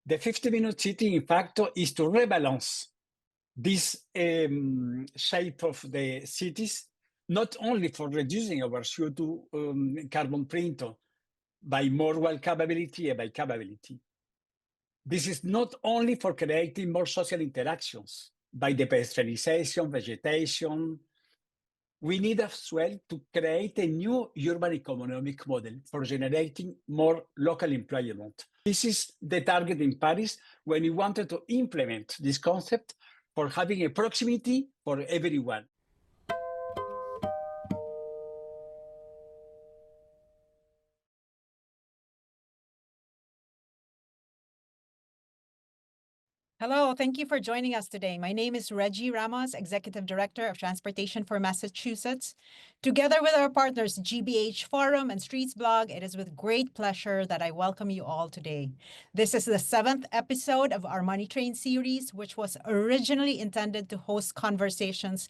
The 50-minute city, in fact, is to rebalance this shape of the cities, not only for reducing our CO2 carbon print by more walkability and bikeability. This is not only for creating more social interactions by the pedestrianization, vegetation. We need as well to create a new urban economic model for generating more local employment. This is the target in Paris when we wanted to implement this concept for having a proximity for everyone. Hello, thank you for joining us today. My name is Reggie Ramos, Executive Director of Transportation for Massachusetts. Together with our partners GBH Forum and Streets Blog, it is with great pleasure that I welcome you all today. This is the 7th episode of our Money Train series, which was originally intended to host conversations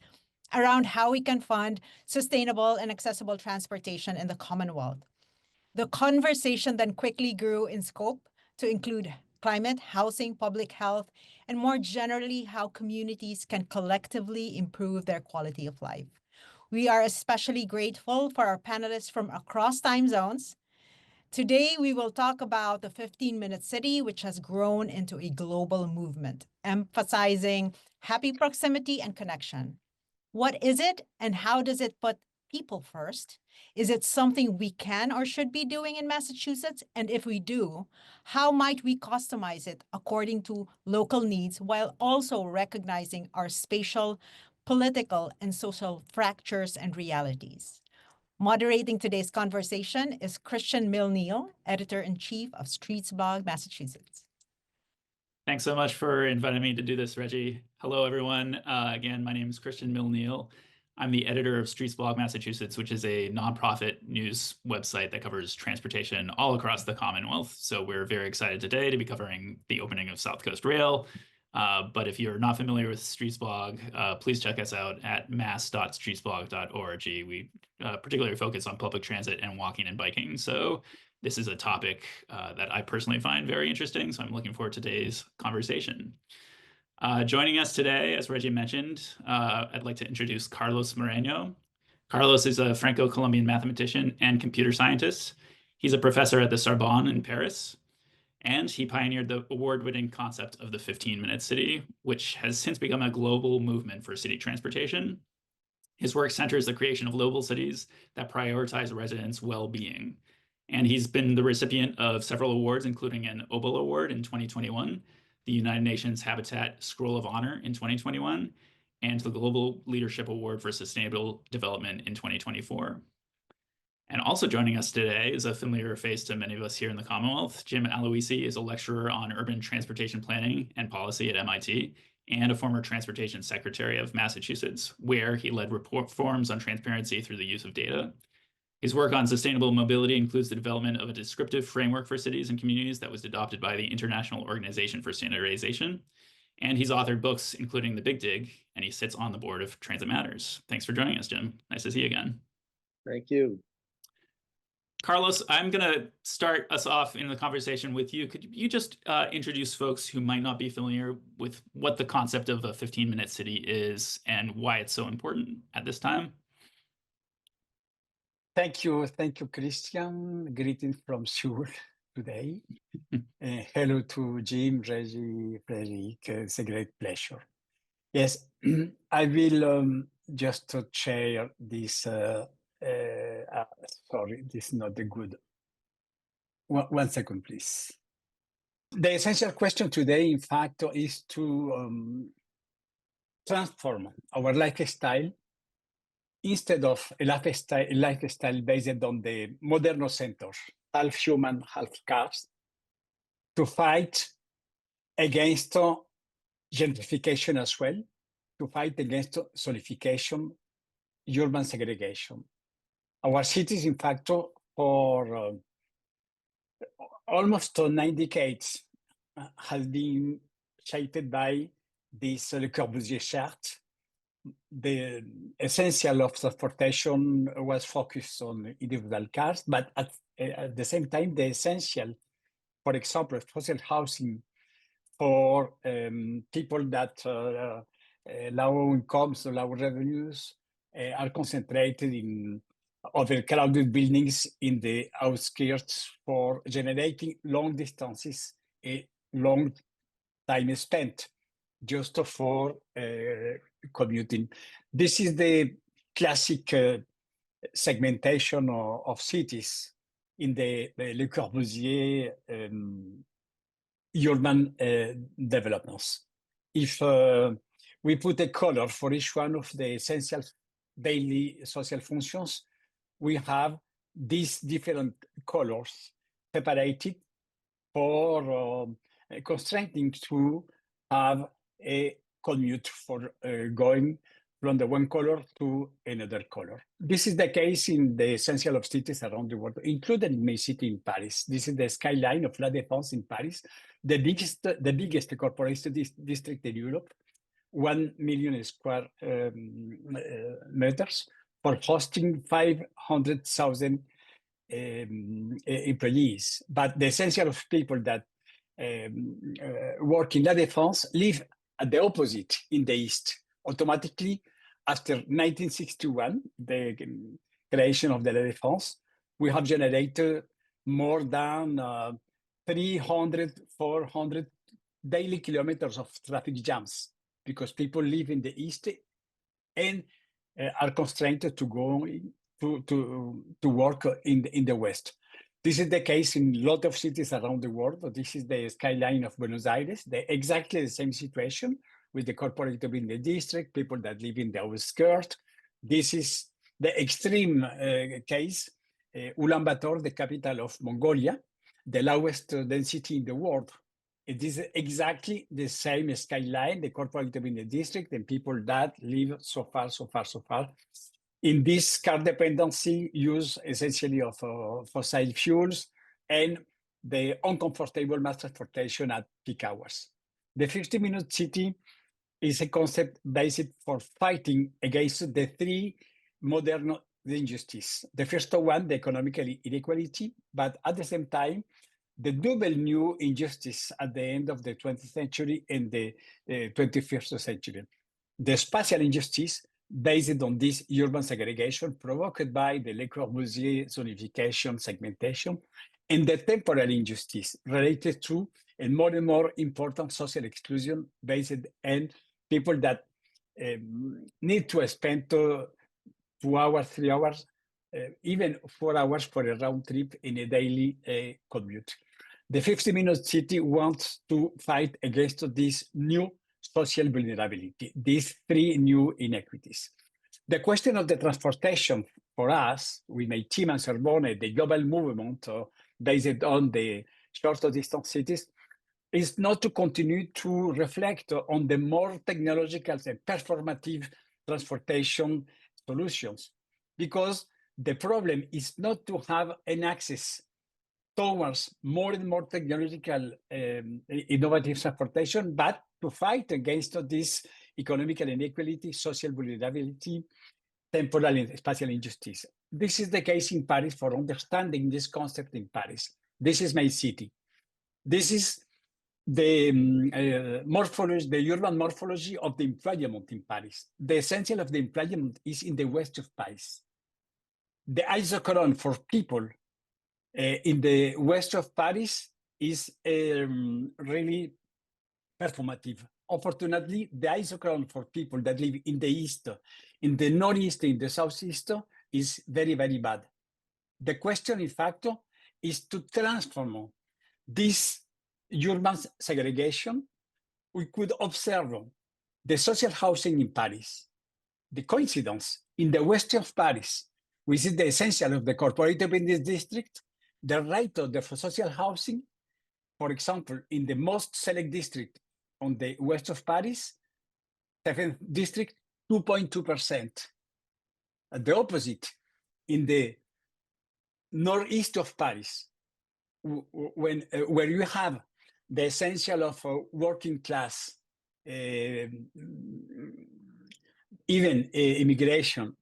around how we can fund sustainable and accessible transportation in the Commonwealth. The conversation then quickly grew in scope to include climate, housing, public health, and more generally, how communities can collectively improve their quality of life. We are especially grateful for our panelists from across time zones. Today, we will talk about the 15-minute city, which has grown into a global movement, emphasizing happy proximity and connection. What is it, and how does it put people first? Is it something we can or should be doing in Massachusetts? And if we do, how might we customize it according to local needs while also recognizing our spatial, political, and social fractures and realities? Moderating today's conversation is Christian Milne, Editor-in-Chief of Streets Blog, Massachusetts. Thanks so much for inviting me to do this, Reggie. Hello, everyone. Again, my name is Christian Milne. I'm the editor of Streets Blog Massachusetts, which is a nonprofit news website that covers transportation all across the Commonwealth. So we're very excited today to be covering the opening of South Coast Rail. But if you're not familiar with Streets Blog, please check us out at mass.streetsblog.org. We particularly focus on public transit and walking and biking. So this is a topic that I personally find very interesting. So I'm looking forward to today's conversation. Joining us today, as Reggie mentioned, I'd like to introduce Carlos Moreno. Carlos is a Franco-Colombian mathematician and computer scientist. He's a professor at the Sorbonne in Paris, and he pioneered the award-winning concept of the 15-minute city, which has since become a global movement for city transportation. His work centers the creation of local cities that prioritize residents' well-being. And he's been the recipient of several awards, including an Obel Award in 2021, the United Nations Habitat Scroll of Honor in 2021, and the Global Leadership Award for Sustainable Development in 2024. And also joining us today is a familiar face to many of us here in the Commonwealth. Jim Aloisi is a lecturer on urban transportation planning and policy at MIT and a former transportation secretary of Massachusetts, where he led reforms on transparency through the use of data. His work on sustainable mobility includes the development of a descriptive framework for cities and communities that was adopted by the International Organization for Standardization. And he's authored books, including The Big Dig, and he sits on the board of Transit Matters. Thanks for joining us, Jim. Nice to see you again. Thank you. Carlos, I'm going to start us off in the conversation with you. Could you just introduce folks who might not be familiar with what the concept of a 15-minute city is and why it's so important at this time? Thank you, Christian. Greetings from Seoul today. Hello to Jim, Reggie, Frederic. It's a great pleasure. Yes, I will just to share this. Sorry, this is not the good. One second, please. The essential question today, in fact, is to transform our lifestyle instead of a lifestyle based on the modernocenters, half human, half cars, to fight against gentrification as well, to fight against solidification, urban segregation. Our cities, in fact, for almost 9 decades has been shaped by this Le Corbusier chart. The essential of transportation was focused on individual cars, but at the same time, the essential, for example, social housing for people that low incomes, low revenues are concentrated in overcrowded buildings in the outskirts for generating long distances, a long time spent just for commuting. This is the classic segmentation of cities in the Le Corbusier urban developments. If we put a color for each one of the essential daily social functions, we have these different colors separated for constraining to have a commute for going from the one color to another color. This is the case in the essential of cities around the world, including my city in Paris. This is the skyline of La Défense in Paris, the biggest corporate district in Europe, 1 million square meters, for hosting 500,000 employees. But the essential of people that work in La Défense live at the opposite in the east. Automatically, after 1961, the creation of the La Défense, we have generated more than 300, 400 daily kilometers of traffic jams because people live in the east and are constrained to go to work in the west. This is the case in a lot of cities around the world. This is the skyline of Buenos Aires, exactly the same situation with the corporate business district, people that live in the outskirts. This is the extreme case, Ulaanbaatar, the capital of Mongolia, the lowest density in the world. It is exactly the same skyline, the corporate business district, and people that live so far. In this car dependency, use essentially of fossil fuels and the uncomfortable mass transportation at peak hours. The 50-minute city is a concept based for fighting against the three modern injustices. The first one, the economical inequality, but at the same time, the double new injustice at the end of the 20th century and the 21st century. The spatial injustice based on this urban segregation provoked by the Le Corbusier zonification segmentation, and the temporal injustice related to a more and more important social exclusion based on people that need to spend 2 hours, 3 hours, even 4 hours for a round trip in a daily commute. The 50-minute city wants to fight against this new social vulnerability, these three new inequities. The question of the transportation for us, with my team and Sorbonne, the global movement based on the shorter distance cities, is not to continue to reflect on the more technological and performative transportation solutions, because the problem is not to have an access towards more and more technological innovative transportation, but to fight against this economical inequality, social vulnerability, temporal and spatial injustice. This is the case in Paris for understanding this concept in Paris. This is my city. This is the morphology, the urban morphology of the employment in Paris. The essential of the employment is in the west of Paris. The isochron for people in the west of Paris is really performative. Unfortunately, the isochron for people that live in the east, in the northeast, in the southeast, is very, very bad. The question, in fact, is to transform this urban segregation. We could observe the social housing in Paris, the coincidence in the west of Paris, which is the essential of the corporate business district, the rate of the social housing, for example, in the most select district on the west of Paris, 7th district, 2.2%. The opposite in the northeast of Paris, where you have the essential of working class, even immigration,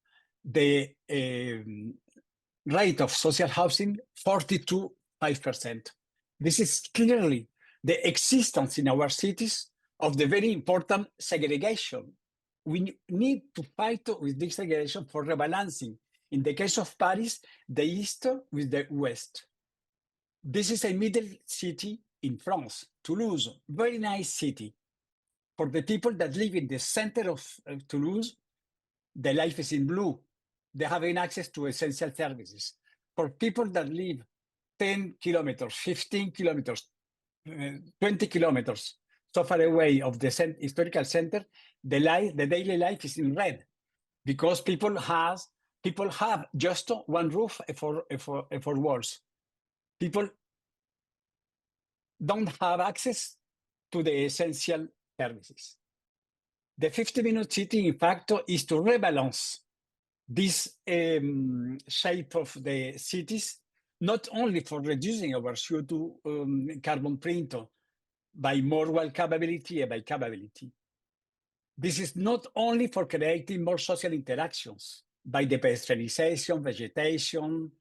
the rate of social housing, 42.5%. This is clearly the existence in our cities of the very important segregation. We need to fight with this segregation for rebalancing. In the case of Paris, the East with the West. This is a middle city in France, Toulouse, very nice city. For the people that live in the center of Toulouse, the life is in blue. They have access to essential services. For people that live 10 kilometers, 15 kilometers, 20 kilometers so far away of the historical center, the daily life is in red because people have just one roof for walls. People don't have access to the essential services. The 50-minute city, in fact, is to rebalance this shape of the cities, not only for reducing our CO2 carbon print by more walkability and bikeability. This is not only for creating more social interactions by the pedestrianization, vegetation.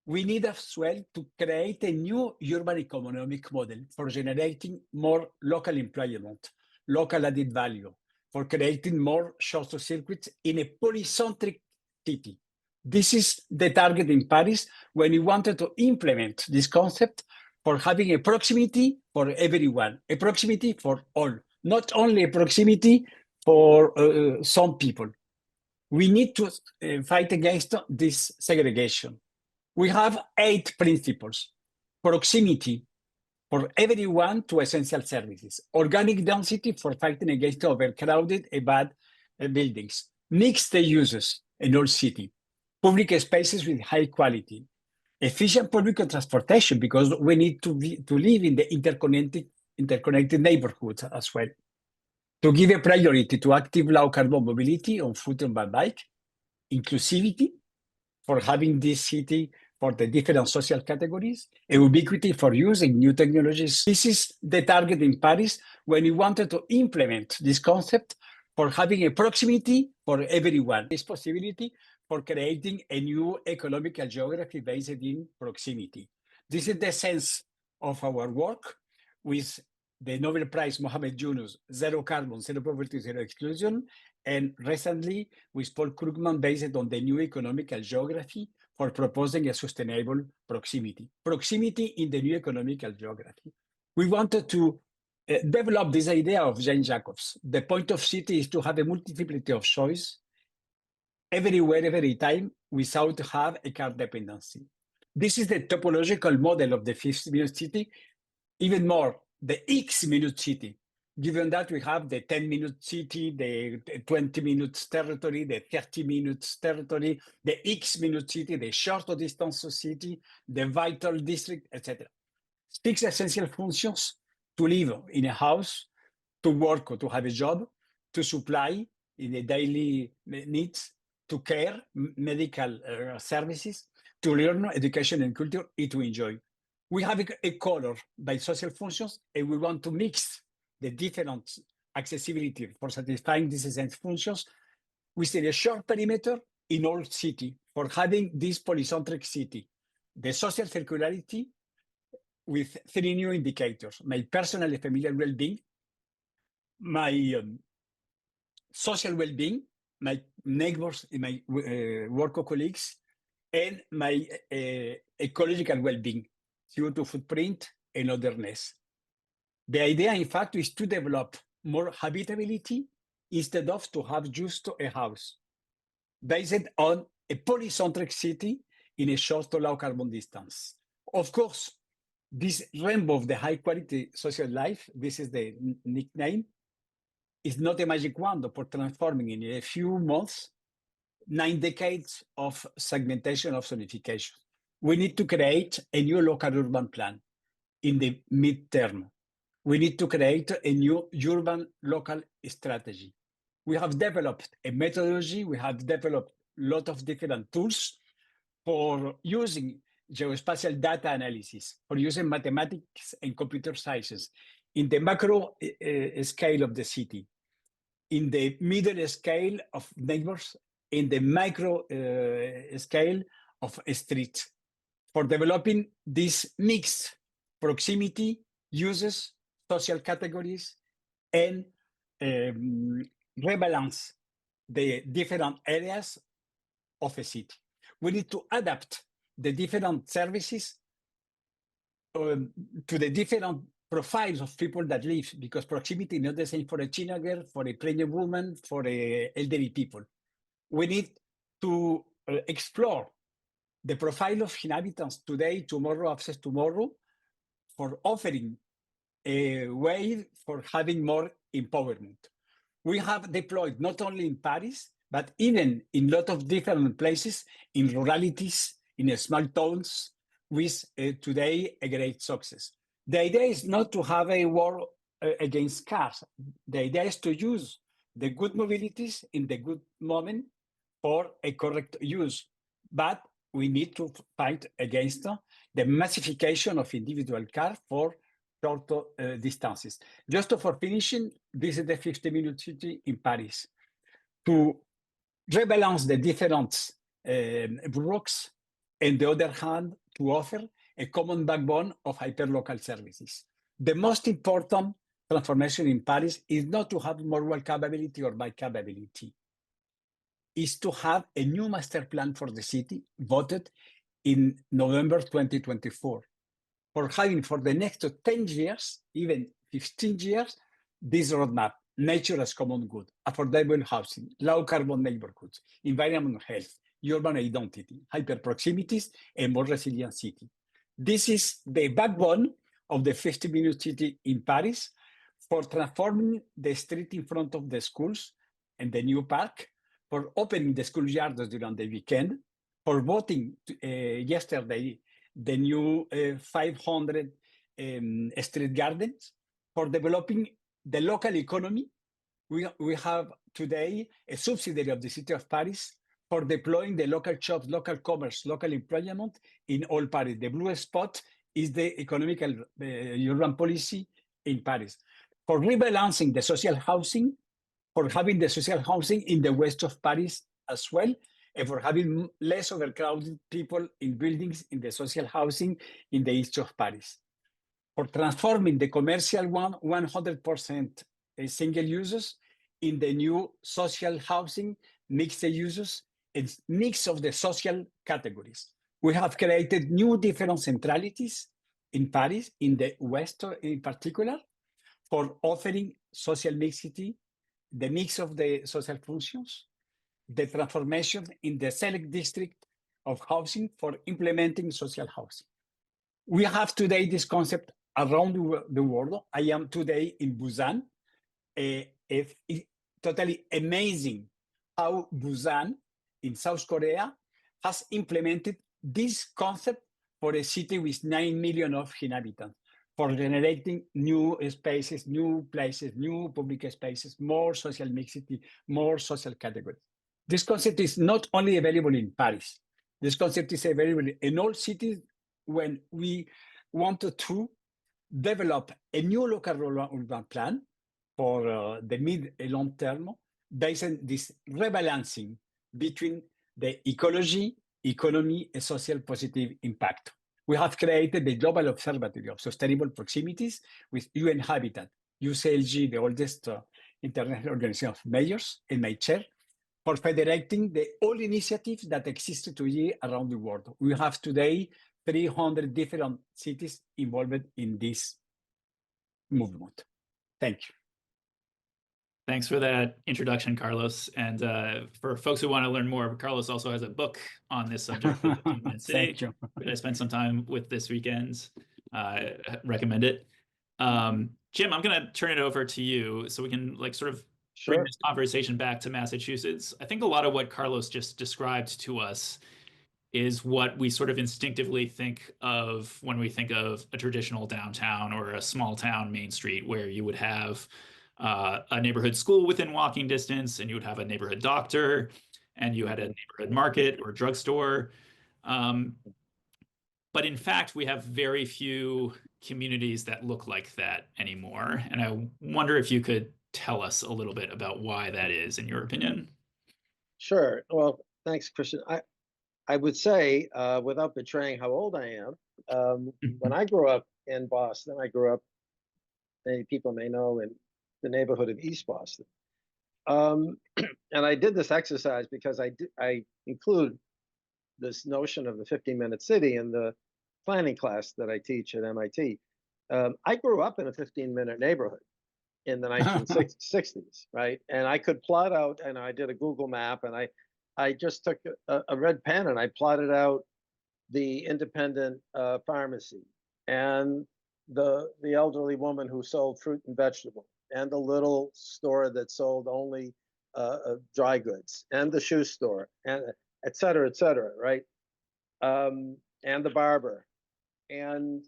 We need as well to create a new urban economic model for generating more local employment, local added value, for creating more short circuits in a polycentric city. This is the target in Paris when we wanted to implement this concept for having a proximity for everyone, a proximity for all, not only a proximity for some people. We need to fight against this segregation. We have 8 principles. Proximity for everyone to essential services. Organic density for fighting against overcrowded and bad buildings. Mixed uses in all city. Public spaces with high quality. Efficient public transportation because we need to live in the interconnected neighborhoods as well. To give a priority to active low carbon mobility on foot and by bike. Inclusivity for having this city for the different social categories, and ubiquity for using new technologies. This is the target in Paris when we wanted to implement this concept for having a proximity for everyone. This possibility for creating a new economical geography based in proximity. This is the sense of our work with the Nobel Prize Mohamed Yunus, Zero Carbon, Zero Poverty, Zero Exclusion, and recently with Paul Krugman based on the new economical geography for proposing a sustainable proximity. Proximity in the new economical geography. We wanted to develop this idea of Jane Jacobs. The point of city is to have a multiplicity of choice everywhere, every time, without have a car dependency. This is the topological model of the 50-minute city, even more, the X-minute city, given that we have the 10-minute city, the 20 minutes territory, the 30 minutes territory, the X-minute city, the shorter distance city, the vital district, etc. 6 essential functions to live in a house, to work or to have a job, to supply in the daily needs, to care, medical services, to learn education and culture, and to enjoy. We have a color by social functions, and we want to mix the different accessibility for satisfying these essential functions within a short perimeter in all city for having this polycentric city. The social circularity with 3 new indicators: my personal and familiar well-being, my social well-being, my neighbors, my work colleagues, and my ecological well-being, CO2 footprint and otherness. The idea, in fact, is to develop more habitability instead of to have just a house, based on a polycentric city in a short low carbon distance. Of course, this rainbow of the high quality social life, this is the nickname, is not a magic wand for transforming in a few months 9 decades of segmentation of zonification. We need to create a new local urban plan in the midterm. We need to create a new urban local strategy. We have developed a methodology, we have developed a lot of different tools for using geospatial data analysis, for using mathematics and computer sciences in the macro scale of the city, in the middle scale of neighbors, in the micro scale of streets, for developing this mixed proximity uses, social categories, and rebalance the different areas of a city. We need to adapt the different services to the different profiles of people that live, because proximity is not the same for a teenager, for a pregnant woman, for elderly people. We need to explore the profile of inhabitants today, tomorrow, after tomorrow, for offering a way for having more empowerment. We have deployed not only in Paris, but even in a lot of different places, in ruralities, in small towns, with today a great success. The idea is not to have a war against cars. The idea is to use the good mobilities in the good moment for a correct use. But we need to fight against the massification of individual cars for short distances. Just for finishing, this is the 50-minute city in Paris. To rebalance the different boroughs, and the other hand, to offer a common backbone of hyperlocal services. The most important transformation in Paris is not to have moral capability or bike capability, is to have a new master plan for the city voted in November 2024. For having for the next 10 years, even 15 years, this roadmap: nature as common good, affordable housing, low carbon neighborhoods, environmental health, urban identity, hyper proximities, and more resilient city. This is the backbone of the 50-minute city in Paris for transforming the street in front of the schools and the new park, for opening the schoolyards during the weekend, for voting yesterday the new 500 street gardens, for developing the local economy. We have today a subsidiary of the city of Paris for deploying the local shops, local commerce, local employment in all Paris. The blue spot is the economical urban policy in Paris. For rebalancing the social housing, for having the social housing in the west of Paris as well, and for having less overcrowded people in buildings in the social housing in the east of Paris. For transforming the commercial 100% single users in the new social housing, mixed uses, and mix of the social categories. We have created new different centralities in Paris, in the west in particular, for offering social mixity, the mix of the social functions, the transformation in the select district of housing for implementing social housing. We have today this concept around the world. I am today in Busan. It's totally amazing how Busan in South Korea has implemented this concept for a city with 9 million of inhabitants, for generating new spaces, new places, new public spaces, more social mixity, more social categories. This concept is not only available in Paris. This concept is available in all cities when we wanted to develop a new local urban plan for the mid and long term based on this rebalancing between the ecology, economy, and social positive impact. We have created the Global Observatory of Sustainable Proximities with UN Habitat, UCLG, the oldest international organization of mayors, and my chair, for federating the all initiatives that exist today around the world. We have today 300 different cities involved in this movement. Thank you. Thanks for that introduction, Carlos. And for folks who want to learn more, Carlos also has a book on this subject, The 15-Minute City, Thank you. which I spent some time with this weekend. Recommend it. Jim, I'm going to turn it over to you so we can sort of bring this conversation back to Massachusetts. I think a lot of what Carlos just described to us is what we sort of instinctively think of when we think of a traditional downtown or a small town main street, where you would have a neighborhood school within walking distance, and you would have a neighborhood doctor, and you had a neighborhood market or drugstore. But in fact, we have very few communities that look like that anymore. And I wonder if you could tell us a little bit about why that is, in your opinion. Sure. Well, thanks, Christian. I would say, without betraying how old I am, when I grew up in Boston, I grew up many people may know, in the neighborhood of East Boston. And I did this exercise because I include this notion of the 15-minute city in the planning class that I teach at MIT. I grew up in a 15-minute neighborhood in the 1960s, right? And I could plot out, and I did a Google map, and I just took a red pen and I plotted out the independent pharmacy, and the elderly woman who sold fruit and vegetable, and the little store that sold only dry goods, and the shoe store, and et cetera, right? And the barber. And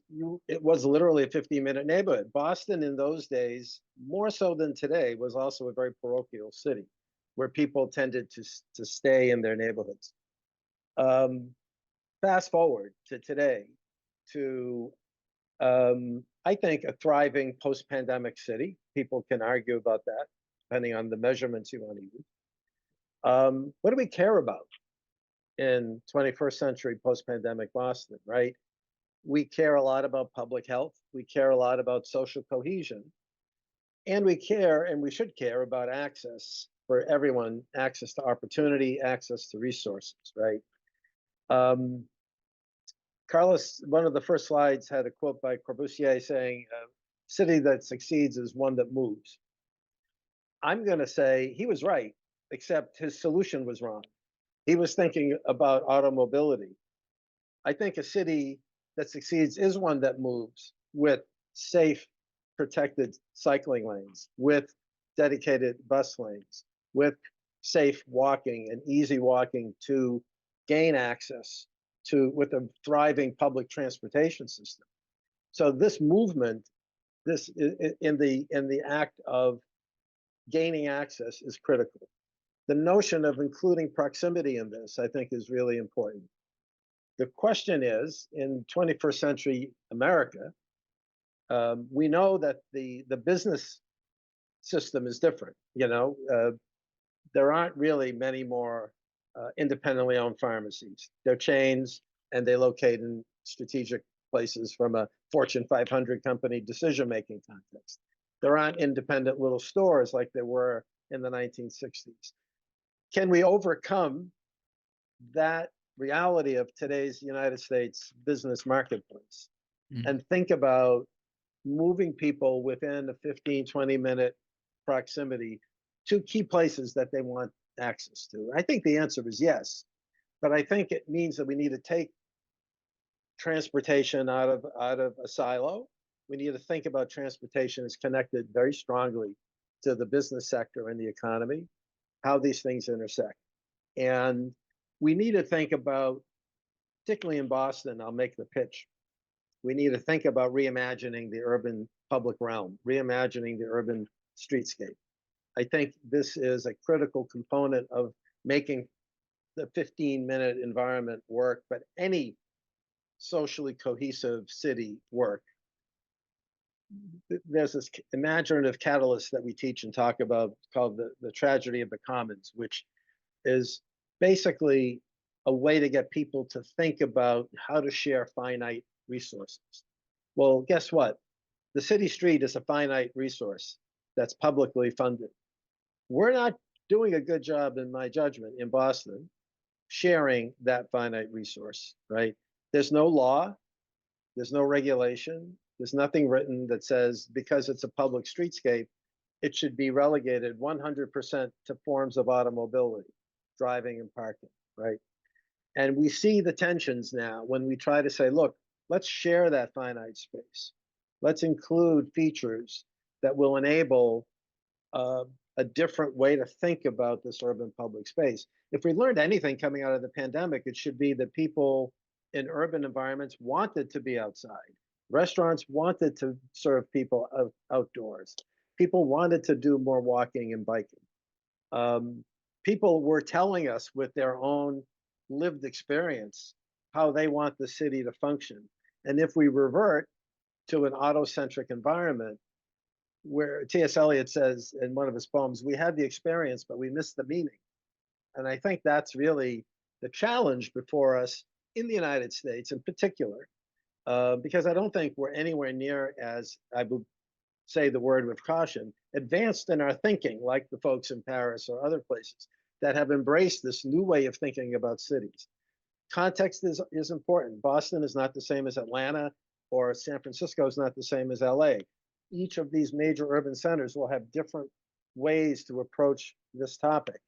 it was literally a 15-minute neighborhood. Boston in those days, more so than today, was also a very parochial city where people tended to stay in their neighborhoods. Fast forward to today, to I think a thriving post-pandemic city. People can argue about that, depending on the measurements you want to use. What do we care about in 21st century post-pandemic Boston, right? We care a lot about public health. We care a lot about social cohesion. And we care, and we should care about access for everyone, access to opportunity, access to resources, right? Carlos, one of the first slides had a quote by Corbusier saying, city that succeeds is one that moves. I'm going to say he was right, except his solution was wrong. He was thinking about automobility. I think a city that succeeds is one that moves with safe, protected cycling lanes, with dedicated bus lanes, with safe walking and easy walking to gain access to, with a thriving public transportation system. So this movement, this in the act of gaining access, is critical. The notion of including proximity in this, I think, is really important. The question is, in 21st century America, we know that the business system is different. You know, there aren't really many more independently owned pharmacies. They're chains, and they locate in strategic places from a Fortune 500 company decision-making context. There aren't independent little stores like there were in the 1960s. Can we overcome that reality of today's United States business marketplace and think about moving people within a 15, 20-minute proximity to key places that they want access to? I think the answer is yes, but I think it means that we need to take transportation out of a silo. We need to think about transportation as connected very strongly to the business sector and the economy, how these things intersect. And we need to think about, particularly in Boston, I'll make the pitch, we need to think about reimagining the urban public realm, reimagining the urban streetscape. I think this is a critical component of making the 15-minute environment work, but any socially cohesive city work. There's this imaginative catalyst that we teach and talk about called the tragedy of the commons, which is basically a way to get people to think about how to share finite resources. Well, guess what? The city street is a finite resource that's publicly funded. We're not doing a good job, in my judgment, in Boston, sharing that finite resource, right? There's no law, there's no regulation, there's nothing written that says because it's a public streetscape, it should be relegated 100% to forms of automobility, driving and parking, right? And we see the tensions now when we try to say, look, let's share that finite space. Let's include features that will enable a different way to think about this urban public space. If we learned anything coming out of the pandemic, it should be that people in urban environments wanted to be outside. Restaurants wanted to serve people outdoors. People wanted to do more walking and biking. People were telling us with their own lived experience how they want the city to function. And if we revert to an auto-centric environment, where T.S. Eliot says in one of his poems, we had the experience, but we missed the meaning. And I think that's really the challenge before us in the United States in particular, because I don't think we're anywhere near as, say the word with caution, advanced in our thinking, like the folks in Paris or other places that have embraced this new way of thinking about cities. Context is important. Boston is not the same as Atlanta, or San Francisco is not the same as LA. Each of these major urban centers will have different ways to approach this topic.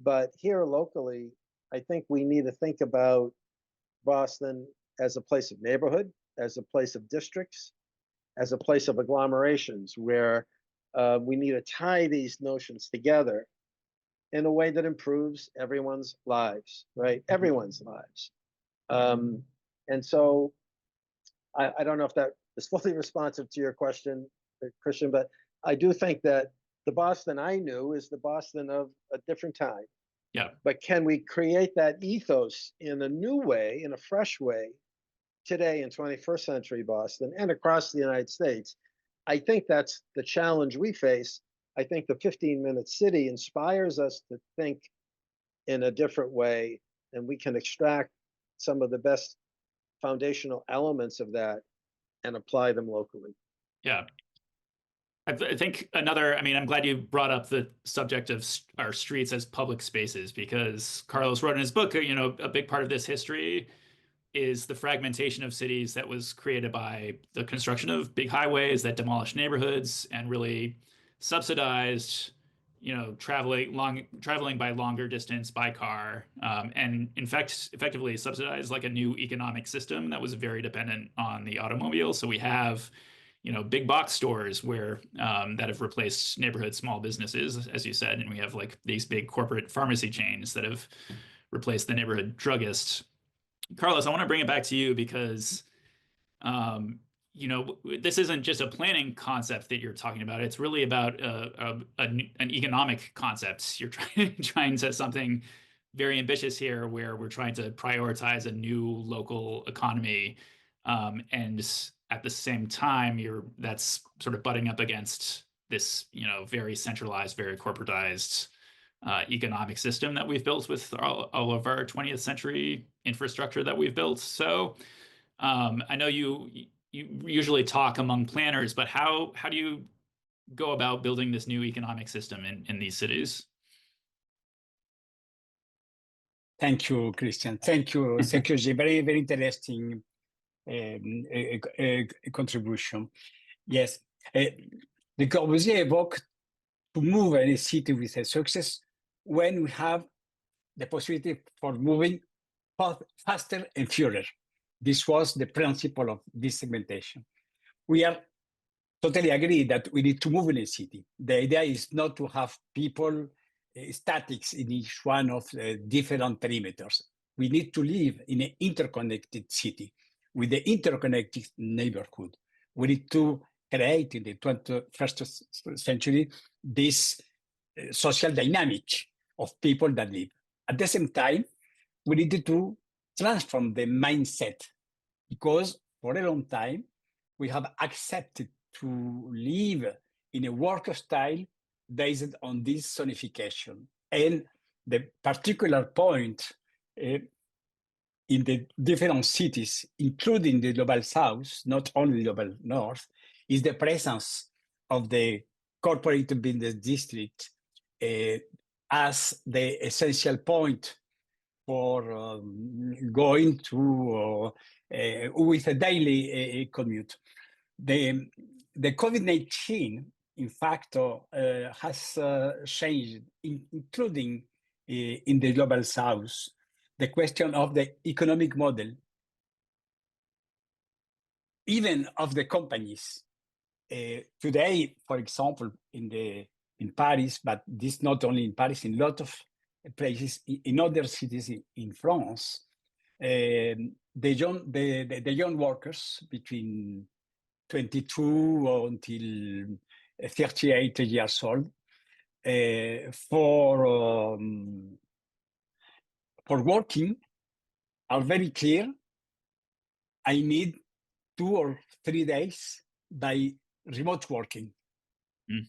But here locally, I think we need to think about Boston as a place of neighborhood, as a place of districts, as a place of agglomerations, where we need to tie these notions together in a way that improves everyone's lives, right? Everyone's lives. And so I don't know if that is fully responsive to your question, Christian, but I do think that the Boston I knew is the Boston of a different time. Yeah. But can we create that ethos in a new way, in a fresh way, today in 21st century Boston and across the United States? I think that's the challenge we face. I think the 15-minute city inspires us to think in a different way, and we can extract some of the best foundational elements of that and apply them locally. Yeah. I think another, I mean, I'm glad you brought up the subject of our streets as public spaces, because Carlos wrote in his book, you know, a big part of this history is the fragmentation of cities that was created by the construction of big highways that demolished neighborhoods and really subsidized, you know, traveling by longer distance by car, and in fact, effectively subsidized like a new economic system that was very dependent on the automobile. So we have, you know, big box stores where that have replaced neighborhood small businesses, as you said, and we have like these big corporate pharmacy chains that have replaced the neighborhood druggists. Carlos, I want to bring it back to you because, you know, this isn't just a planning concept that you're talking about. It's really about an economic concept. You're trying to something very ambitious here, where we're trying to prioritize a new local economy, and at the same time, that's sort of butting up against this, you know, very centralized, very corporatized economic system that we've built with all of our 20th century infrastructure that we've built. So I know you usually talk among planners, but how do you go about building this new economic system in these cities? Thank you, Christian. Thank you, Jay. Very, very interesting contribution. Yes, Le Corbusier evoked to move any city with a success when we have the possibility for moving faster and further. This was the principle of this segmentation. We are totally agree that we need to move in a city. The idea is not to have people statics in each one of the different perimeters. We need to live in an interconnected city with the interconnected neighborhood. We need to create in the 21st century this social dynamic of people that live. At the same time, we needed to transform the mindset, because for a long time, we have accepted to live in a work style based on this zonification. And the particular point in the different cities, including the Global South, not only the Global North, is the presence of the corporate business district as the essential point for going to with a daily commute. The COVID-19, in fact, has changed, including in the Global South, the question of the economic model, even of the companies. Today, for example, in Paris, but this not only in Paris, in a lot of places in other cities in France, the young workers between 22 until 38 years old, for working, are very clear. I need 2 or 3 days by remote working. Mm.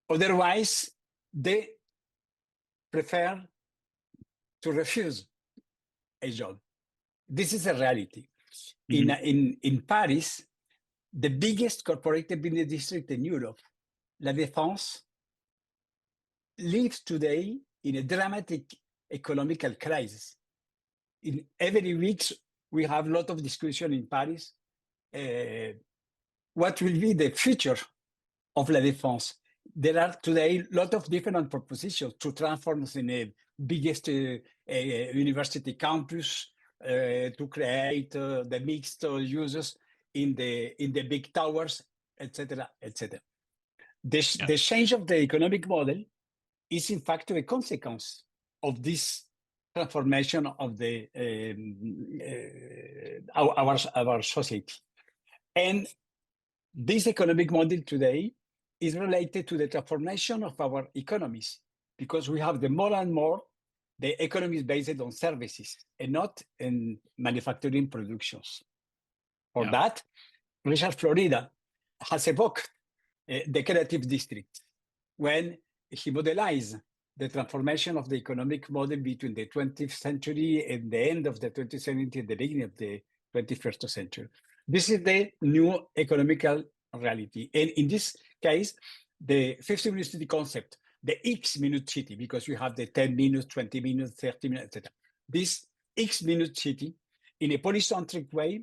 Otherwise, they prefer to refuse a job. This is a reality. Mm-hmm. In Paris, the biggest corporate business district in Europe, La Défense, lives today in a dramatic economical crisis. In every week, we have a lot of discussion in Paris. What will be the future of La Défense? There are today a lot of different propositions to transform in a biggest university campus, to create the mixed uses in the big towers, etc., etc. The change of the economic model is in fact a consequence of this transformation of the our society. And this economic model today is related to the transformation of our economies, because we have the more and more the economy is based on services and not in manufacturing productions. For that, Richard Florida has evoked the creative district when he modelized the transformation of the economic model between the 20th century and the end of the 20th century and the beginning of the 21st century. This is the new economical reality. And in this case, the 50-minute city concept, the X-minute city, because we have the 10 minutes, 20 minutes, 30 minutes, etc. This X-minute city, in a polycentric way,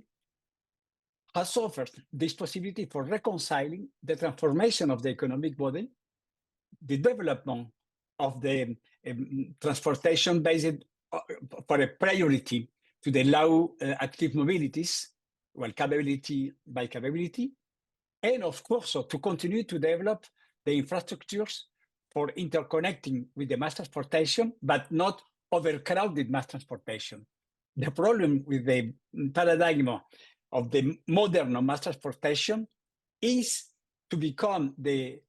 has offered this possibility for reconciling the transformation of the economic model, the development of the transportation based for a priority to the low active mobilities, well, capability by capability, and of course, to continue to develop the infrastructures for interconnecting with the mass transportation, but not overcrowded mass transportation. The problem with the paradigm of the modern mass transportation is to become the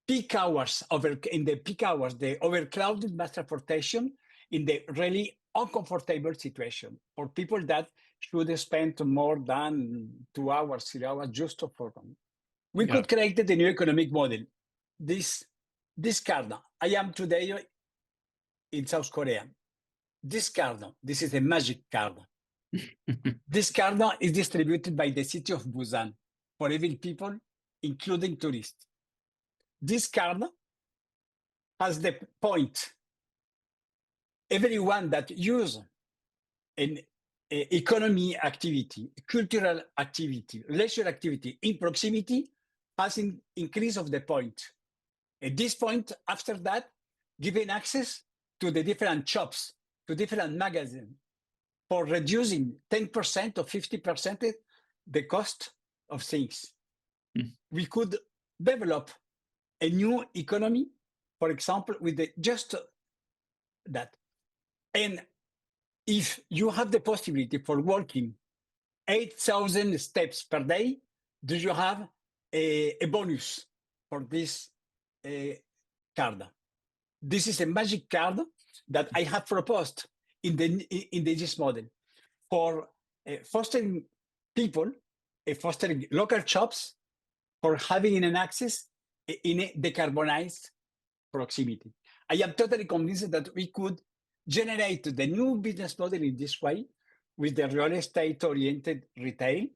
peak hours, the overcrowded mass transportation in the really uncomfortable situation for people that should spend more than 2 hours, 3 hours just for them. We could create the new economic model. This card, I am today in South Korea. This card, this is a magic card. This card is distributed by the city of Busan for every people, including tourists. This card has the point. Everyone that use an economy activity, cultural activity, leisure activity in proximity has an increase of the point. At this point, after that, giving access to the different shops, to different magazines, for reducing 10% or 50% the cost of things. We could develop a new economy, for example, with just that. And if you have the possibility for walking 8,000 steps per day, do you have a bonus for this card? This is a magic card that I have proposed in this model for fostering people, fostering local shops, for having an access in a decarbonized proximity. I am totally convinced that we could generate the new business model in this way with the real estate-oriented retail,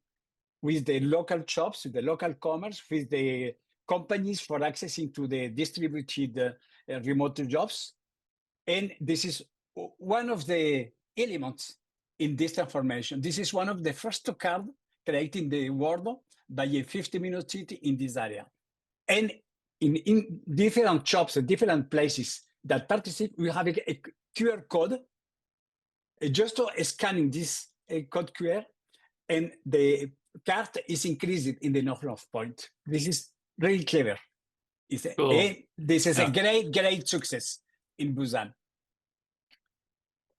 with the local shops, with the local commerce, with the companies for accessing to the distributed remote jobs. And this is one of the elements in this transformation. This is one of the first cards created in the world by a 50-minute city in this area. And in different shops and different places that participate, we have a QR code, just scanning this code QR, and the card is increased in the number of points. This is really clever. Cool. This is a great success in Busan.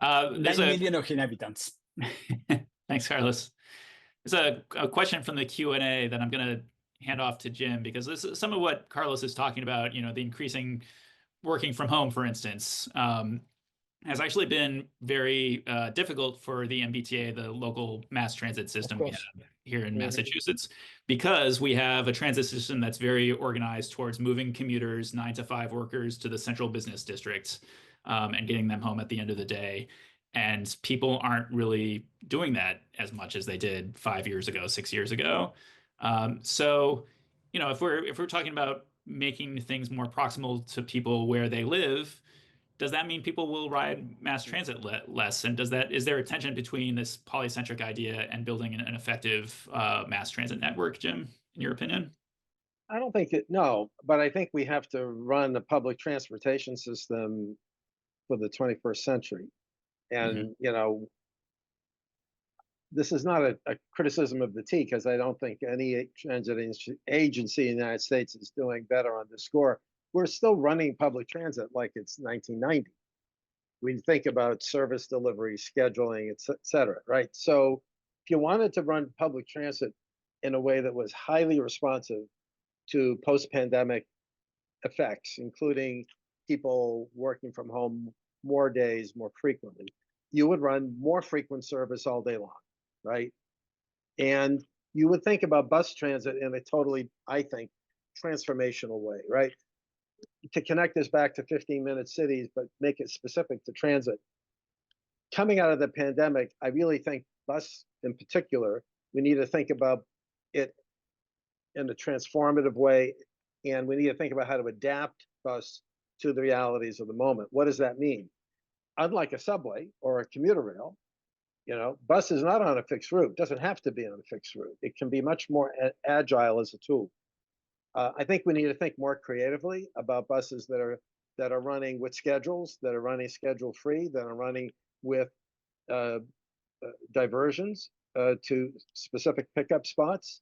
9 million inhabitants. Thanks, Carlos. There's a question from the Q&A that I'm going to hand off to Jim, because this is some of what Carlos is talking about, the increasing working from home, for instance, has actually been very difficult for the MBTA, the local mass transit system we have here in Massachusetts, because we have a transit system that's very organized towards moving commuters, 9-to-5 workers, to the central business districts and getting them home at the end of the day. And people aren't really doing that as much as they did 5 years ago, 6 years ago. So, if we're talking about making things more proximal to people where they live, does that mean people will ride mass transit less? And is there a tension between this polycentric idea and building an effective mass transit network, Jim, in your opinion? I don't think no, but I think we have to run a public transportation system for the 21st century. And, this is not a criticism of the T, because I don't think any transit agency in the United States is doing better on this score. We're still running public transit like it's 1990. We think about service delivery, scheduling, et cetera, right? So if you wanted to run public transit in a way that was highly responsive to post-pandemic effects, including people working from home more days, more frequently, you would run more frequent service all day long, right? And you would think about bus transit in a totally, I think, transformational way, right? To connect this back to 15-minute cities, but make it specific to transit. Coming out of the pandemic, I really think bus in particular, we need to think about it in a transformative way, and we need to think about how to adapt bus to the realities of the moment. What does that mean? Unlike a subway or a commuter rail, bus is not on a fixed route. It doesn't have to be on a fixed route. It can be much more agile as a tool. I think we need to think more creatively about buses that are running with schedules, that are running schedule free, that are running with diversions to specific pickup spots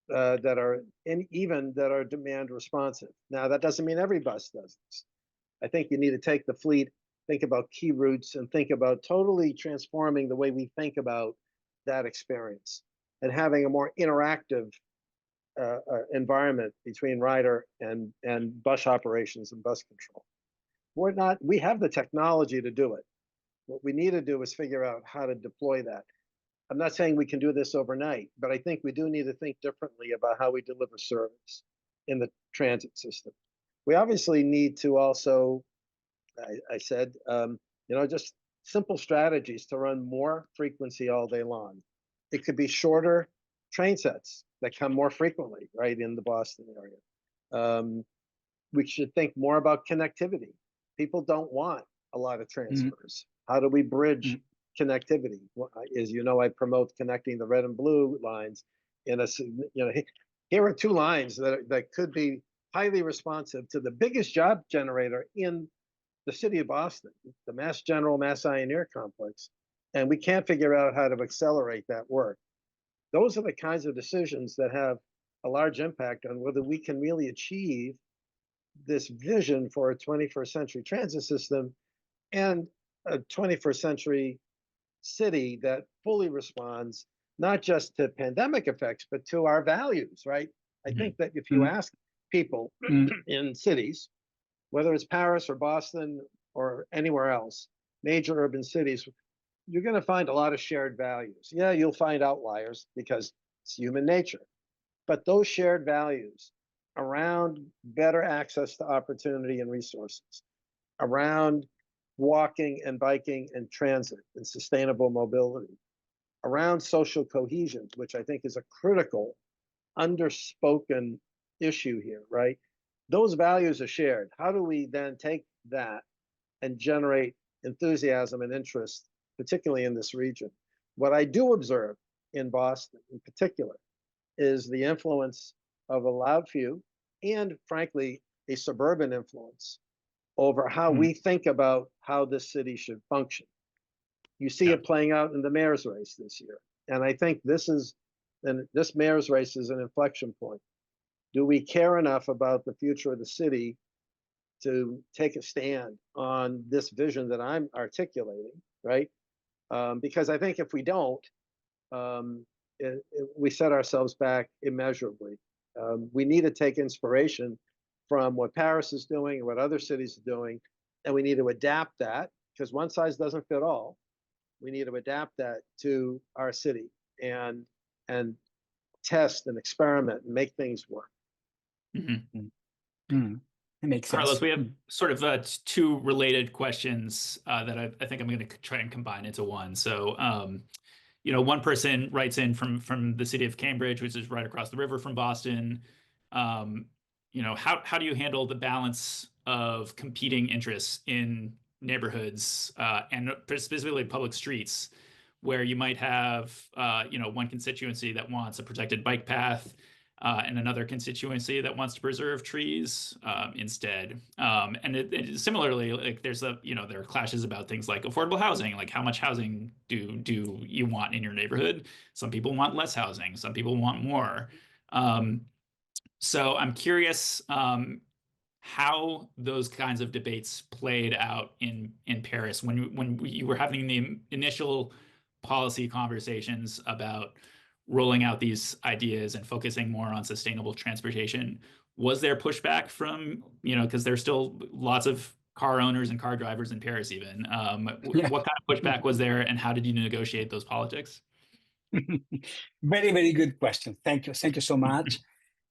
that are demand responsive. Now, that doesn't mean every bus does this. I think you need to take the fleet, think about key routes, and think about totally transforming the way we think about that experience and having a more interactive environment between rider and bus operations and bus control. We have the technology to do it. What we need to do is figure out how to deploy that. I'm not saying we can do this overnight, but I think we do need to think differently about how we deliver service in the transit system. We obviously need to also, I said, just simple strategies to run more frequency all day long. It could be shorter train sets that come more frequently, right, in the Boston area. We should think more about connectivity. People don't want a lot of transfers. How do we bridge connectivity? Well, as you know, I promote connecting the red and blue lines in here are two lines that could be highly responsive to the biggest job generator in the city of Boston, the Mass General, Mass Ioneer complex, and we can't figure out how to accelerate that work. Those are the kinds of decisions that have a large impact on whether we can really achieve this vision for a 21st century transit system and a 21st century city that fully responds not just to pandemic effects, but to our values, right? I think that if you ask people in cities, whether it's Paris or Boston or anywhere else, major urban cities, you're going to find a lot of shared values. Yeah, you'll find outliers because it's human nature. But those shared values around better access to opportunity and resources, around walking and biking and transit and sustainable mobility, around social cohesion, which I think is a critical, underspoken issue here, right? Those values are shared. How do we then take that and generate enthusiasm and interest, particularly in this region? What I do observe in Boston in particular is the influence of a loud few and, frankly, a suburban influence over how we think about how this city should function. You see it playing out in the mayor's race this year. And I think this mayor's race is an inflection point. Do we care enough about the future of the city to take a stand on this vision that I'm articulating, right? Because I think if we don't, we set ourselves back immeasurably. We need to take inspiration from what Paris is doing and what other cities are doing, and we need to adapt that, because one size doesn't fit all. We need to adapt that to our city and test and experiment and make things work. It makes sense. Carlos, we have sort of two related questions that I think I'm going to try and combine into one. So, one person writes in from the city of Cambridge, which is right across the river from Boston. How do you handle the balance of competing interests in neighborhoods and specifically public streets, where you might have one constituency that wants a protected bike path and another constituency that wants to preserve trees instead. And similarly, like there are clashes about things like affordable housing, like how much housing do you want in your neighborhood? Some people want less housing, some people want more. So I'm curious how those kinds of debates played out in Paris when you were having the initial policy conversations about rolling out these ideas and focusing more on sustainable transportation. Was there pushback from, because there's still lots of car owners and car drivers in Paris even. What kind of pushback was there, and how did you negotiate those politics? Very, very good question. Thank you. Thank you so much.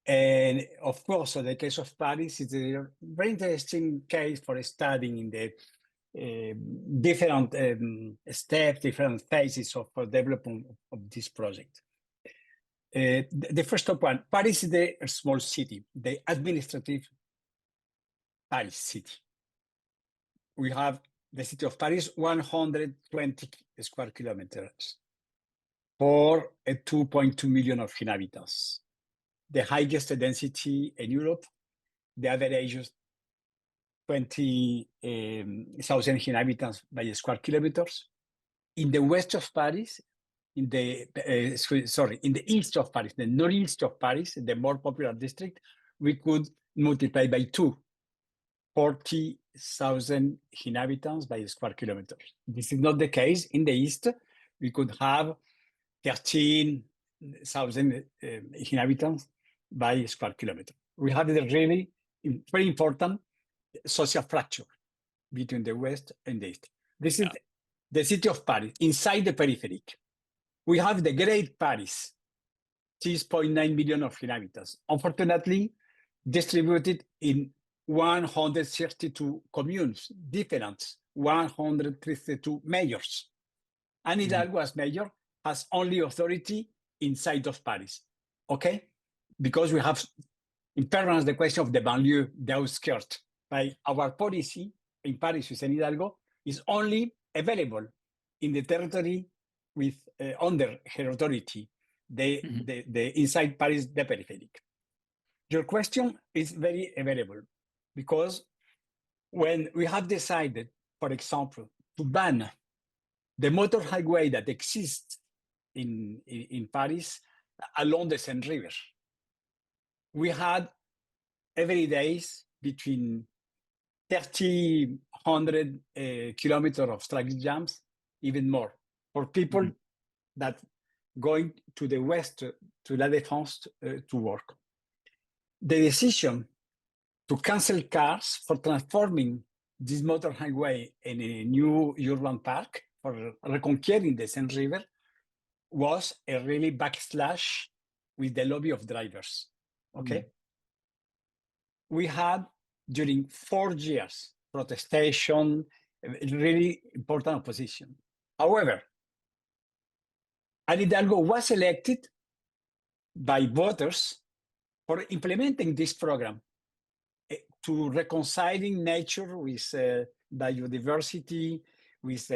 And of course, the case of Paris is a very interesting case for studying in the different steps, different phases of development of this project. The first one, Paris is a small city, the administrative Paris city. We have the city of Paris, 120 square kilometers for 2.2 million of inhabitants. The highest density in Europe, the average is 20,000 inhabitants by square kilometers. In the west of Paris, in the east of Paris, the northeast of Paris, the more popular district, we could multiply by 2, 40,000 inhabitants by square kilometers. This is not the case in the east. We could have 13,000 inhabitants by square kilometer. We have a really very important social fracture between the west and the east. This is the city of Paris, inside the periphery. We have the Great Paris, 6.9 million of inhabitants, unfortunately distributed in 132 communes, different 132 mayors. Anne Hidalgo as mayor has only authority inside of Paris, okay? Because we have in permanence the question of the banlieue, the outskirts. By our policy in Paris with Anne Hidalgo is only available in the territory with under her authority, the inside Paris, the periphery. Your question is very available because when we have decided, for example, to ban the motor highway that exists in Paris along the Seine River, we had every day between 300 kilometers of traffic jams, even more, for people that going to the west, to La Défense to work. The decision to cancel cars for transforming this motor highway in a new urban park for reconquering the Seine River was a really backslash with the lobby of drivers, okay? We had, during 4 years, protestation, really important opposition. However, Anne Hidalgo was elected by voters for implementing this program to reconciling nature with biodiversity, with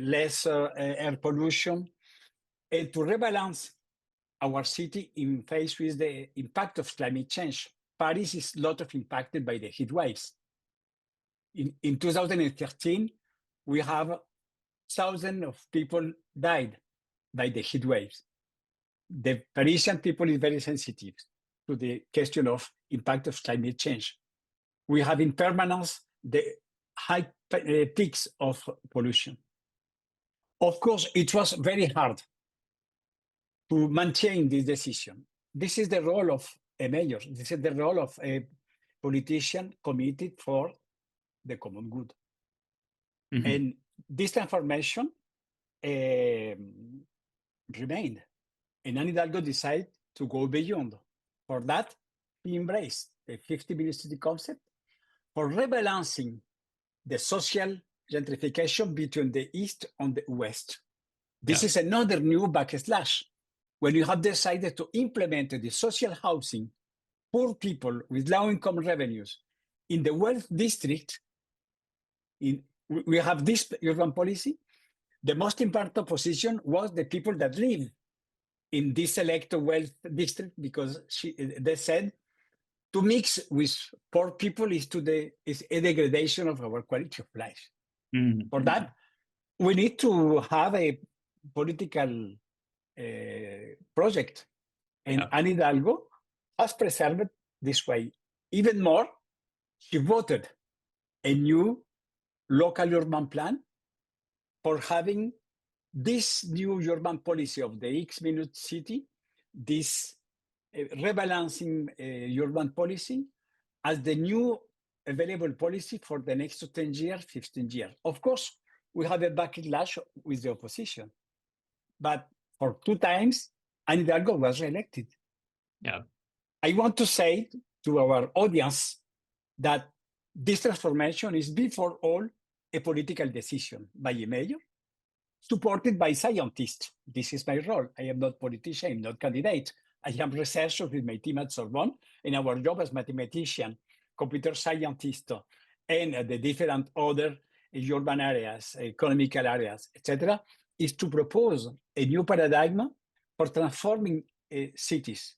less air pollution, and to rebalance our city in face with the impact of climate change. Paris is a lot of impacted by the heat waves. In 2013, we have thousands of people died by the heat waves. The Parisian people is very sensitive to the question of impact of climate change. We have in permanence the high peaks of pollution. Of course, it was very hard to maintain this decision. This is the role of a mayor. This is the role of a politician committed for the common good. And this transformation remained. And Anne Hidalgo decided to go beyond. For that, he embraced the 50-minute city concept for rebalancing the social gentrification between the east and the west. This is another new backslash. When you have decided to implement the social housing, poor people with low income revenues in the wealth district, we have this urban policy. The most important position was the people that live in this select wealth district, because they said to mix with poor people is a degradation of our quality of life. Mm-hmm. For that, we need to have a political project. And Anne Hidalgo has preserved this way. Even more, she voted a new local urban plan for having this new urban policy of the X-minute city, this rebalancing urban policy as the new available policy for the next 10 years, 15 years. Of course, we have a backlash with the opposition, but for 2 times, Anne Hidalgo was reelected. Yeah. I want to say to our audience that this transformation is before all a political decision by a mayor, supported by scientists. This is my role. I am not politician, I'm not candidate. I am researcher with my team at Sorbonne, and our job as mathematician, computer scientist, and the different other urban areas, economical areas, etc., is to propose a new paradigm for transforming cities.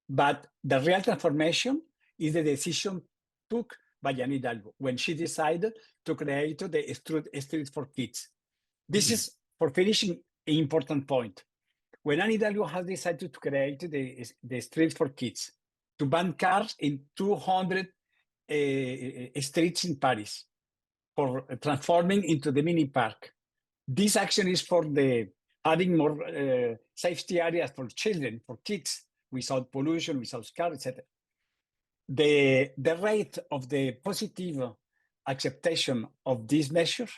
But the real transformation is the decision took by Anne Hidalgo when she decided to create the Street for Kids. This is, for finishing, an important point. When Anne Hidalgo has decided to create the Street for Kids, to ban cars in 200 streets in Paris, for transforming into the mini park. This action is for having more safety areas for children, for kids, without pollution, without cars, etc. The rate of the positive acceptation of this measure,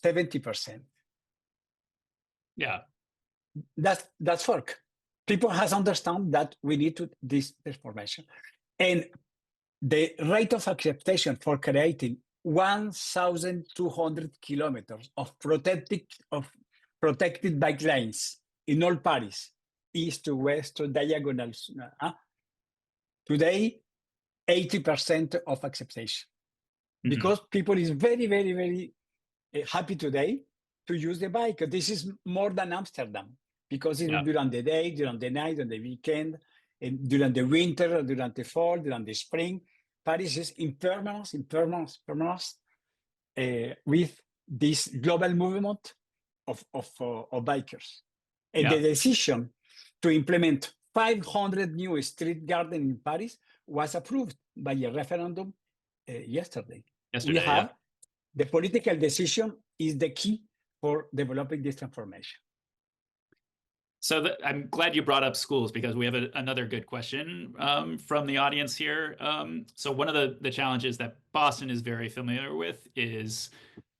70%. Yeah. That's work. People has understand that we need to this transformation. And the rate of acceptation for creating 1,200 kilometers of protected bike lanes in all Paris, east to west to diagonals. Today, 80% of acceptation. Mm-hmm. Because people is very, very, very happy today to use the bike. This is more than Amsterdam, because it's during the day, during the night, on the weekend, and during the winter, during the fall, during the spring. Paris is in permanence, with this global movement of bikers. And the decision to implement 500 new street gardens in Paris was approved by a referendum yesterday. We have the political decision is the key for developing this transformation. So I'm glad you brought up schools, because we have another good question from the audience here. So one of the challenges that Boston is very familiar with is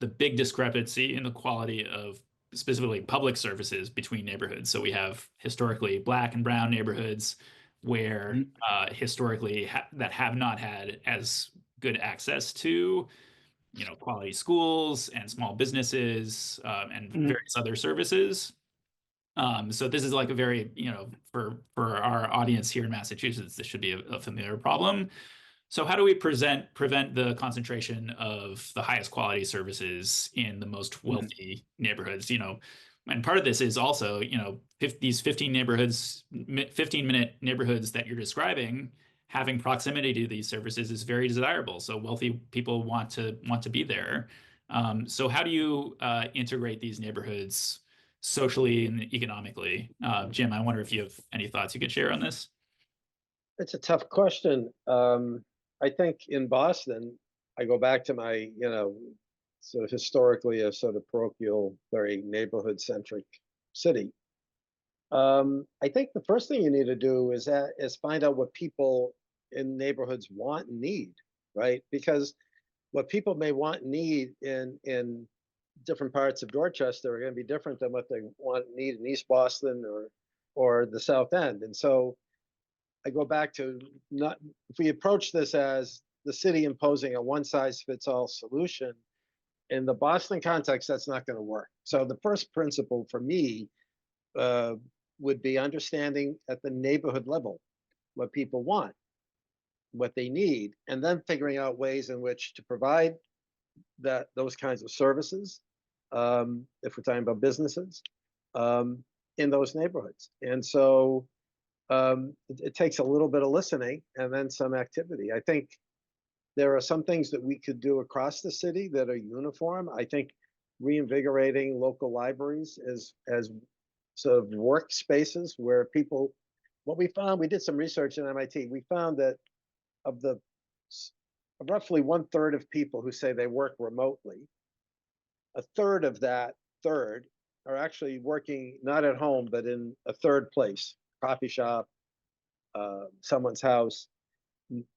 the big discrepancy in the quality of specifically public services between neighborhoods. So we have historically Black and brown neighborhoods where historically that have not had as good access to quality schools and small businesses and various other services. So this is like a very, for our audience here in Massachusetts, this should be a familiar problem. So how do we prevent the concentration of the highest quality services in the most wealthy neighborhoods? And part of this is also, these 15-minute neighborhoods that you're describing, having proximity to these services is very desirable. So wealthy people want to be there. So how do you integrate these neighborhoods socially and economically? Jim, I wonder if you have any thoughts you could share on this. It's a tough question. I think in Boston, I go back to my, sort of historically a sort of parochial, very neighborhood-centric city. I think the first thing you need to do is find out what people in neighborhoods want and need, right? Because what people may want and need in different parts of Dorchester are going to be different than what they want and need in East Boston or the South End. And so I go back to if we approach this as the city imposing a one-size-fits-all solution, In the Boston context, that's not going to work. So the first principle for me would be understanding at the neighborhood level what people want, what they need, and then figuring out ways in which to provide those kinds of services, if we're talking about businesses, in those neighborhoods. And so it takes a little bit of listening and then some activity. I think there are some things that we could do across the city that are uniform. I think reinvigorating local libraries as sort of workspaces where people, what we found, we did some research at MIT, we found that of the roughly 1/3 of people who say they work remotely, a third of that third are actually working not at home, but in a third place, coffee shop, someone's house.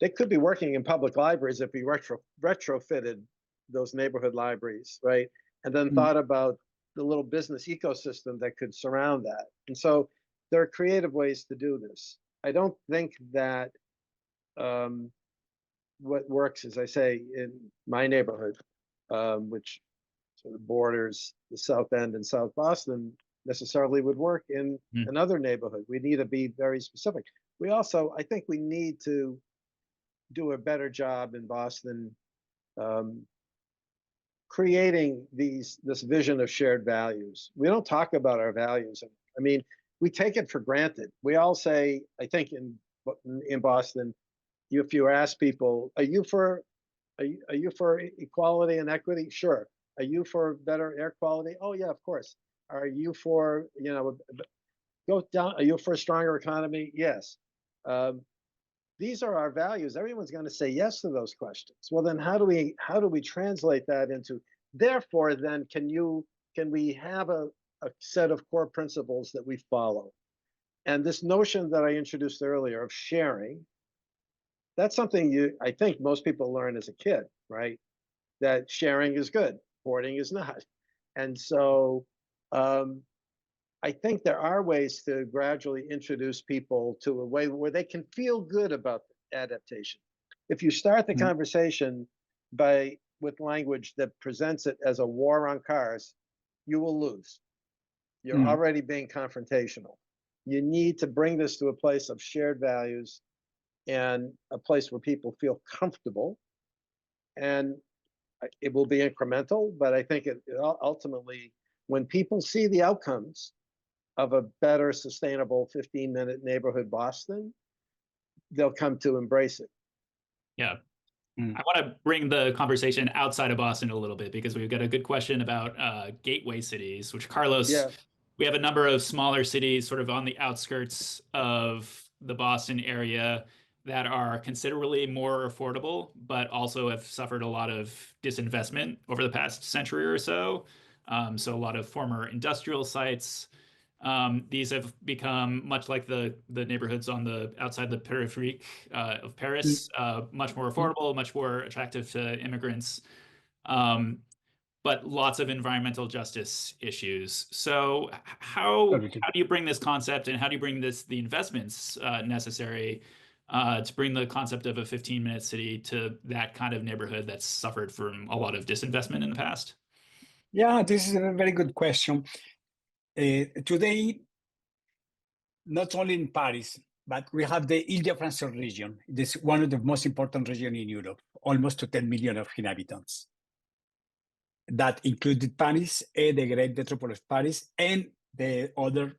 They could be working in public libraries if we retrofitted those neighborhood libraries, right? And then thought about the little business ecosystem that could surround that. And so there are creative ways to do this. I don't think that what works, as I say, in my neighborhood, which sort of borders the South End and South Boston, necessarily would work in another neighborhood. We need to be very specific. We also, I think we need to do a better job in Boston creating this vision of shared values. We don't talk about our values. I mean, we take it for granted. We all say, I think in Boston, if you ask people, are you for equality and equity? Sure. Are you for better air quality? Oh yeah, of course. Are you for, go down, are you for a stronger economy? Yes. These are our values. Everyone's going to say yes to those questions. Well, then how do we translate that into, therefore, then can we have a set of core principles that we follow? And this notion that I introduced earlier of sharing, that's something I think most people learn as a kid, right? That sharing is good, hoarding is not. And so I think there are ways to gradually introduce people to a way where they can feel good about adaptation. If you start the conversation with language that presents it as a war on cars, you will lose. You're already being confrontational. You need to bring this to a place of shared values and a place where people feel comfortable. And it will be incremental, but I think ultimately, when people see the outcomes of a better, sustainable 15-minute neighborhood Boston, they'll come to embrace it. Yeah. I want to bring the conversation outside of Boston a little bit because we've got a good question about gateway cities, which Carlos, we have a number of smaller cities sort of on the outskirts of the Boston area that are considerably more affordable, but also have suffered a lot of disinvestment over the past century or so. So a lot of former industrial sites. These have become much like the neighborhoods on the outside the periphery of Paris, much more affordable, much more attractive to immigrants, but lots of environmental justice issues. So how do you bring this concept and how do you bring the investments necessary to bring the concept of a 15-minute city to that kind of neighborhood that's suffered from a lot of disinvestment in the past? Yeah, this is a very good question. Today, not only in Paris, but we have the Ile-de-France region. This is one of the most important regions in Europe, almost to 10 million of inhabitants. That included Paris, the great metropolis of Paris, and the other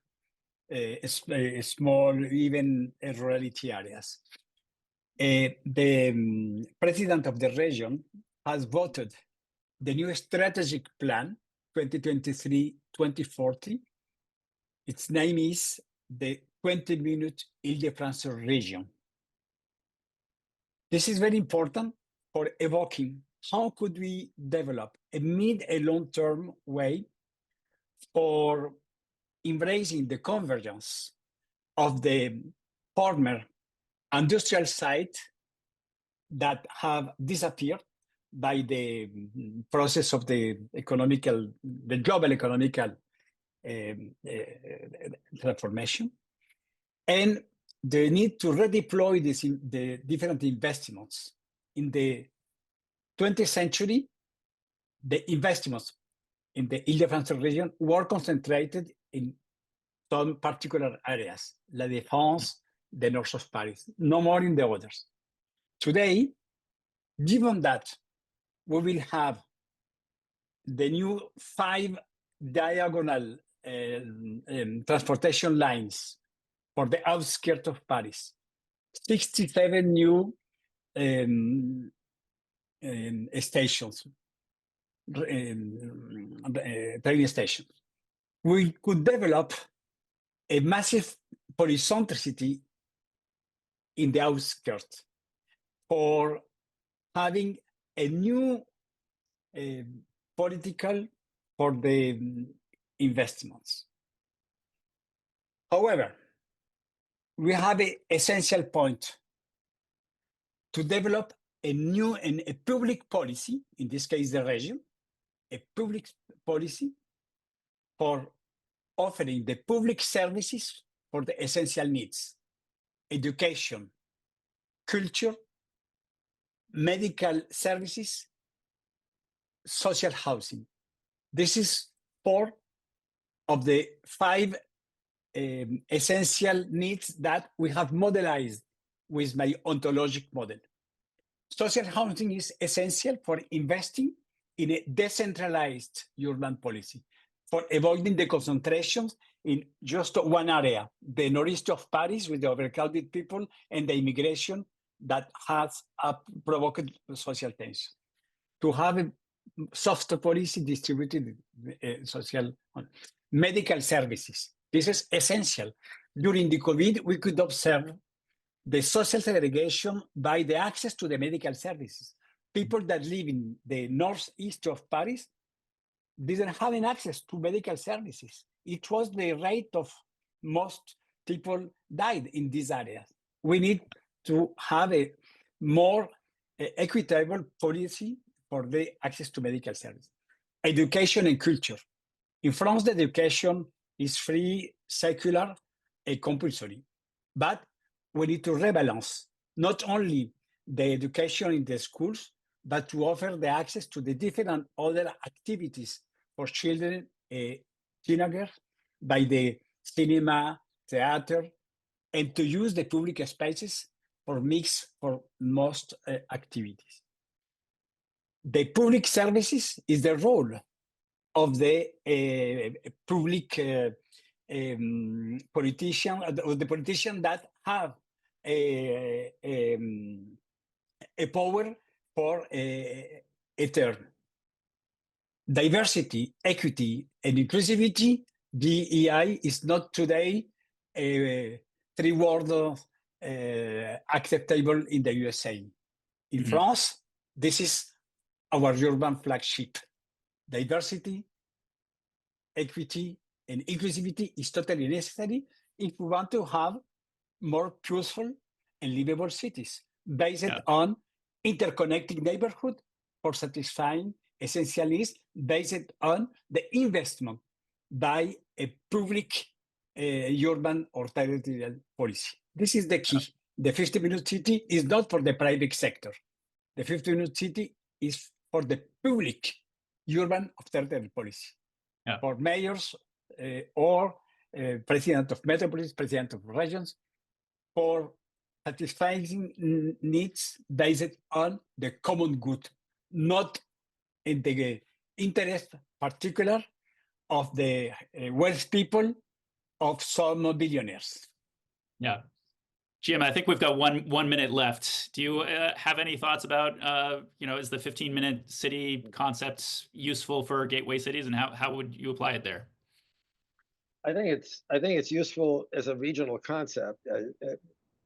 small, even rurality areas. The president of the region has voted the new strategic plan, 2023-2040. Its name is the 20-minute Ile-de-France region. This is very important for evoking how could we develop a mid and long-term way for embracing the convergence of the former industrial sites that have disappeared by the process of the global economical transformation, and the need to redeploy the different investments in the 20th century the investments in the Ile-de-France region were concentrated in some particular areas, La Défense, the north of Paris, no more in the others. Today, given that we will have the new 5 diagonal transportation lines for the outskirts of Paris, 67 new stations, train stations. We could develop a massive polycentricity in the outskirts for having a new political for the investments. However, we have an essential point to develop a new and a public policy, in this case, the region, a public policy for offering the public services for the essential needs, education, culture, medical services, social housing. This is 4 of the 5 essential needs that we have modelized with my ontologic model. Social housing is essential for investing in a decentralized urban policy, for avoiding the concentrations in just one area, the northeast of Paris with the overcrowded people and the immigration that has provoked social tension. To have a softer policy distributed social medical services. This is essential. During the COVID, we could observe the social segregation by the access to the medical services. People that live in the northeast of Paris didn't have an access to medical services. It was the rate of most people died in these areas. We need to have a more equitable policy for the access to medical services. Education and culture. In France, the education is free, secular, and compulsory. But we need to rebalance not only the education in the schools, but to offer the access to the different other activities for children, teenagers, by the cinema, theater, and to use the public spaces for mix for most activities. The public services is the role of the public politician, or the politician that have a power for a term. Diversity, equity, and inclusivity, DEI, is not today a 3-word acceptable in the USA. In France, this is our urban flagship. Diversity, equity, and inclusivity is totally necessary if we want to have more peaceful and livable cities based on interconnecting neighborhood for satisfying essential needs based on the investment by a public urban or territorial policy. This is the key. The 50-minute city is not for the private sector. The 50-minute city is for the public urban or territorial policy. For mayors or president of metropolis, president of regions, for satisfying needs based on the common good, not in the interest particular of the wealth people of some billionaires. Yeah. Jim, I think we've got one minute left. Do you have any thoughts about, is the 15-minute city concept useful for gateway cities, and how would you apply it there? I think it's useful as a regional concept,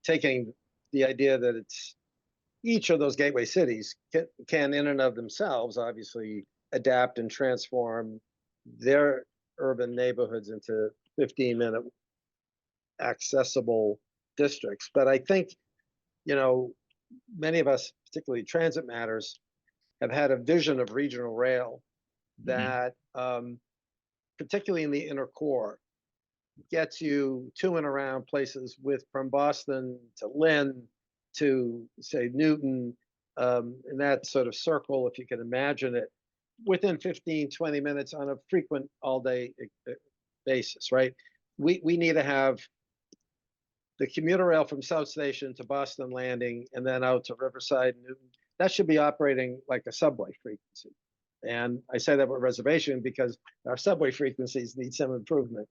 taking the idea that it's each of those gateway cities can in and of themselves obviously adapt and transform their urban neighborhoods into 15-minute accessible districts. But I think, many of us, particularly Transit Matters, have had a vision of regional rail that, particularly in the inner core, gets you to and around places from Boston to Lynn to, say, Newton, in that sort of circle, if you can imagine it. within 15, 20 minutes on a frequent all-day basis, right? We need to have the commuter rail from South Station to Boston Landing and then out to Riverside, Newton. That should be operating like a subway frequency. And I say that with reservation because our subway frequencies need some improvement.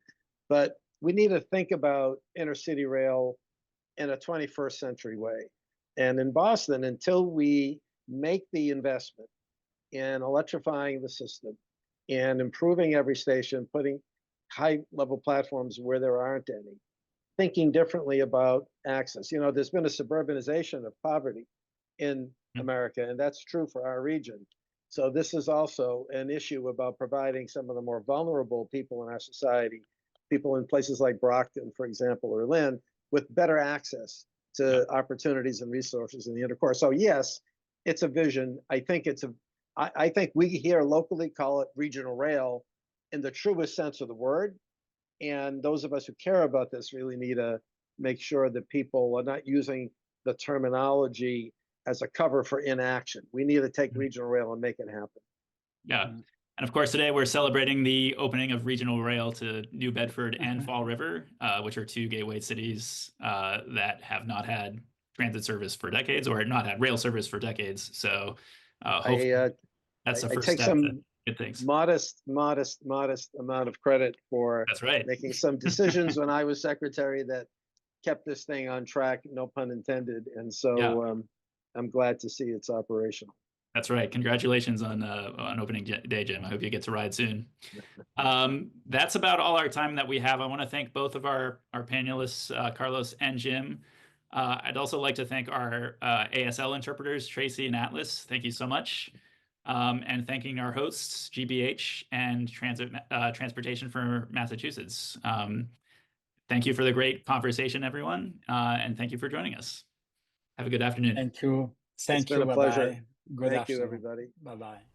But we need to think about intercity rail in a 21st century way. And in Boston, until we make the investment in electrifying the system and improving every station, putting high level platforms where there aren't any, thinking differently about access. You know, there's been a suburbanization of poverty in America, and that's true for our region. So this is also an issue about providing some of the more vulnerable people in our society, people in places like Brockton, for example, or Lynn, with better access to opportunities and resources in the intercourse. So yes, it's a vision. I think I think we here locally call it regional rail in the truest sense of the word. And those of us who care about this really need to make sure that people are not using the terminology as a cover for inaction. We need to take regional rail and make it happen. Yeah. And of course, today we're celebrating the opening of regional rail to New Bedford and Fall River, which are two gateway cities that have not had transit service for decades or not had rail service for decades. So hopefully that's the first step to good things. Modest amount of credit for That's right. making some decisions when I was secretary that kept this thing on track, no pun intended. And so I'm glad to see it's operational. That's right. Congratulations on opening day, Jim. I hope you get to ride soon. That's about all our time that we have. I want to thank both of our panelists, Carlos and Jim. I'd also like to thank our ASL interpreters, Tracy and Atlas. Thank you so much. And thanking our hosts, GBH and Transportation for Massachusetts. Thank you for the great conversation, everyone. And thank you for joining us. Have a good afternoon. Thank you. Thank It's been you. a pleasure. Bye-bye. Good Thank you, afternoon. everybody. Bye-bye.